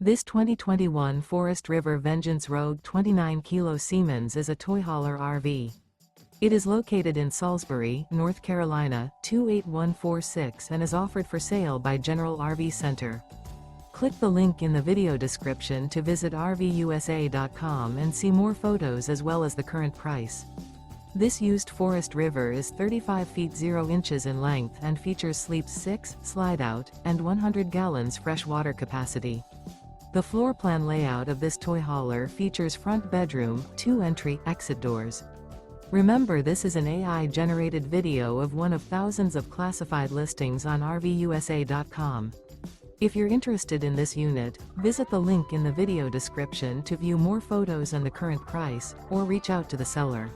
This 2021 Forest River Vengeance Rogue 29 kg Siemens is a toy hauler RV. It is located in Salisbury, North Carolina, 28146 and is offered for sale by General RV Center. Click the link in the video description to visit RVUSA.com and see more photos as well as the current price. This used Forest River is 35 feet 0 inches in length and features sleeps 6, slide-out, and 100 gallons fresh water capacity. The floor plan layout of this toy hauler features front bedroom, 2 entry/exit doors. Remember, this is an AI-generated video of one of thousands of classified listings on RVUSA.com. If you're interested in this unit, visit the link in the video description to view more photos and the current price, or reach out to the seller.